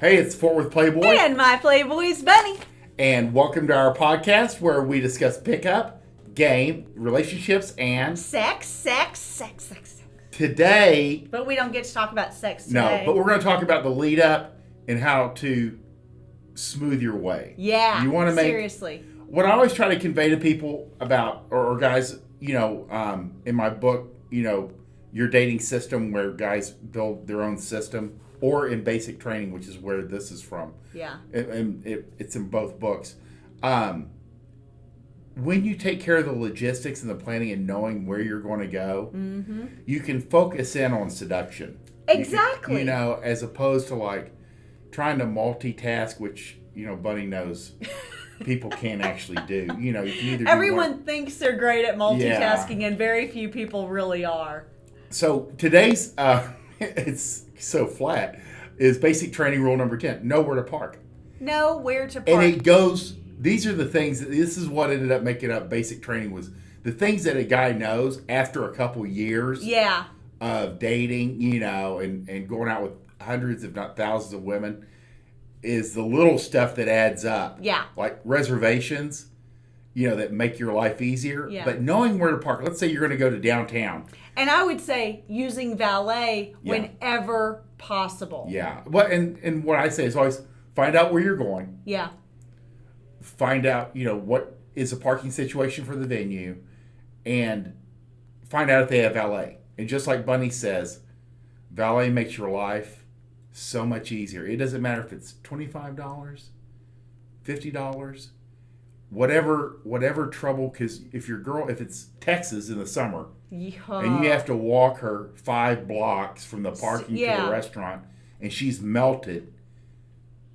Hey, it's Worth Playboy. And my Playboys Bunny. And welcome to our podcast where we discuss pickup, game, relationships, and... Sex. Today... But we don't get to talk about sex today. No, but we're going to talk about the lead up and how to smooth your way. Yeah, you want to make... seriously. What I always try to convey to people about, or guys, in my book, your dating system where guys build their own system, or in basic training, which is where this is from. Yeah. And it's in both books. When you take care of the logistics and the planning and knowing where you're going to go, you can focus in on seduction. Exactly. As opposed to like trying to multitask, which, Bunny knows people can't actually do. You can either Everyone thinks they're great at multitasking, and very few people really are. So today's, it's so flat, is basic training rule number 10. Know where to park. Know where to park. And it goes, these are the things, this is what ended up making up basic training, was the things that a guy knows after a couple years of dating, and going out with hundreds, if not thousands of women, is the little stuff that adds up. Yeah. Like reservations, that make your life easier. Yeah. But knowing where to park, let's say you're going to go to downtown. And I would say using valet whenever possible. Yeah. Well, and what I say is always find out where you're going. Yeah. Find out, what is a parking situation for the venue, and find out if they have valet. And just like Bunny says, valet makes your life so much easier. It doesn't matter if it's $25, $50, whatever trouble, because if it's Texas in the summer, and you have to walk her 5 blocks from the parking to the restaurant, and she's melted,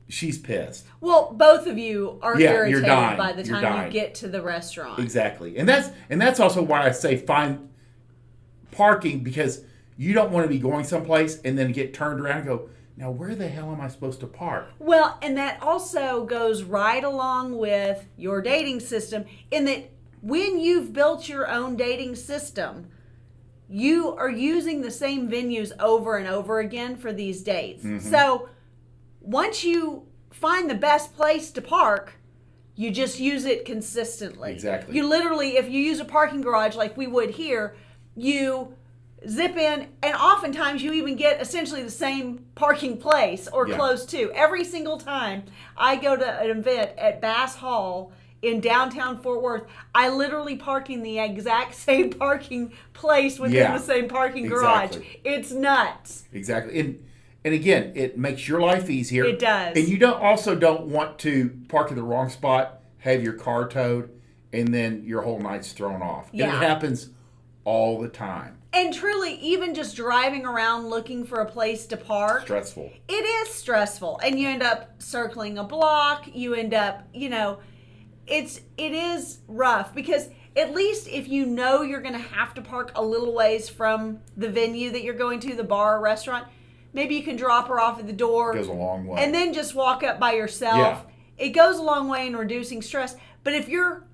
she's pissed. Well, both of you are irritated you're dying. by the time you get to the restaurant. Exactly. And that's also why I say find parking, because you don't want to be going someplace and then get turned around and go, now where the hell am I supposed to park? Well, and that also goes right along with your dating system, in that when you've built your own dating system, you are using the same venues over and over again for these dates. Mm-hmm. So once you find the best place to park, you just use it consistently. Exactly. You literally, if you use a parking garage like we would here, you zip in, and oftentimes you even get essentially the same parking place or close to. Every single time I go to an event at Bass Hall in downtown Fort Worth, I literally park in the exact same parking place within the same parking garage. It's nuts. Exactly. And again, it makes your life easier. It does. And you don't want to park in the wrong spot, have your car towed, and then your whole night's thrown off. Yeah. And it happens all the time. And truly, even just driving around looking for a place to park. Stressful. It is stressful. And you end up circling a block. You end up, it is rough, because at least if you know you're going to have to park a little ways from the venue that you're going to, the bar or restaurant, maybe you can drop her off at the door. It goes a long way. And then just walk up by yourself. Yeah. It goes a long way in reducing stress. But if you're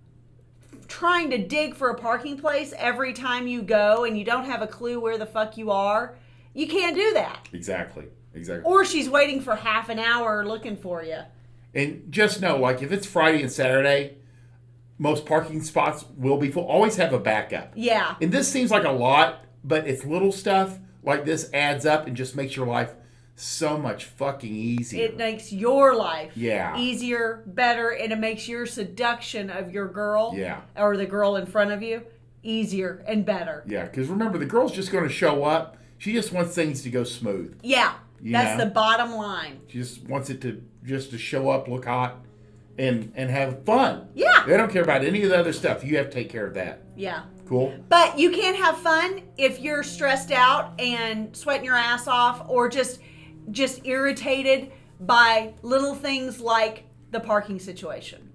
trying to dig for a parking place every time you go and you don't have a clue where the fuck you are, you can't do that. Exactly. Or she's waiting for half an hour looking for you. And just know, like, if it's Friday and Saturday, most parking spots will be full. Always have a backup. Yeah. And this seems like a lot, but it's little stuff like this adds up and just makes your life so much fucking easier. It makes your life easier, better, and it makes your seduction of your girl or the girl in front of you easier and better. Yeah, because remember, the girl's just going to show up. She just wants things to go smooth. Yeah, that's the bottom line. She just wants it to show up, look hot, and have fun. Yeah. They don't care about any of the other stuff. You have to take care of that. Yeah. Cool. But you can't have fun if you're stressed out and sweating your ass off, or just irritated by little things like the parking situation.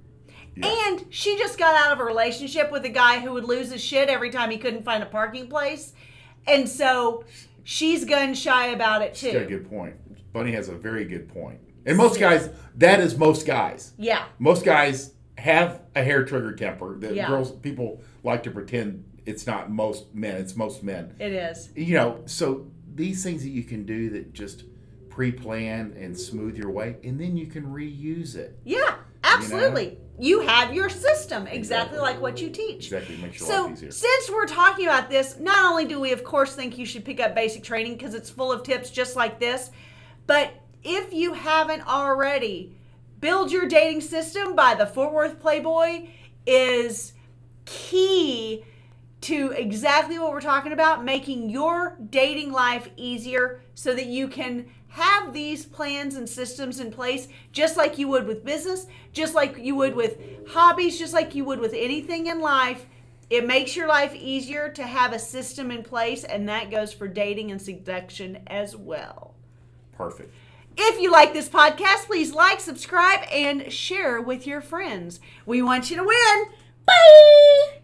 Yeah. And she just got out of a relationship with a guy who would lose his shit every time he couldn't find a parking place. And so she's gun shy about it too. She's got a good point. Bunny has a very good point. And most guys, that is most guys. Yeah. Most guys have a hair trigger temper. People like to pretend it's not most men, it's most men. It is. So these things that you can do that just pre-plan and smooth your way, and then you can reuse it. Yeah, absolutely. You have your system, exactly like what you teach. Exactly, makes your So, life easier. since we're talking about this, not only do we, of course, think you should pick up basic training because it's full of tips just like this, but if you haven't already, Build Your Dating System by the Worth Playboy is key to exactly what we're talking about, making your dating life easier so that you can have these plans and systems in place just like you would with business, just like you would with hobbies, just like you would with anything in life. It makes your life easier to have a system in place, and that goes for dating and seduction as well. Perfect. If you like this podcast, please like, subscribe, and share with your friends. We want you to win. Bye!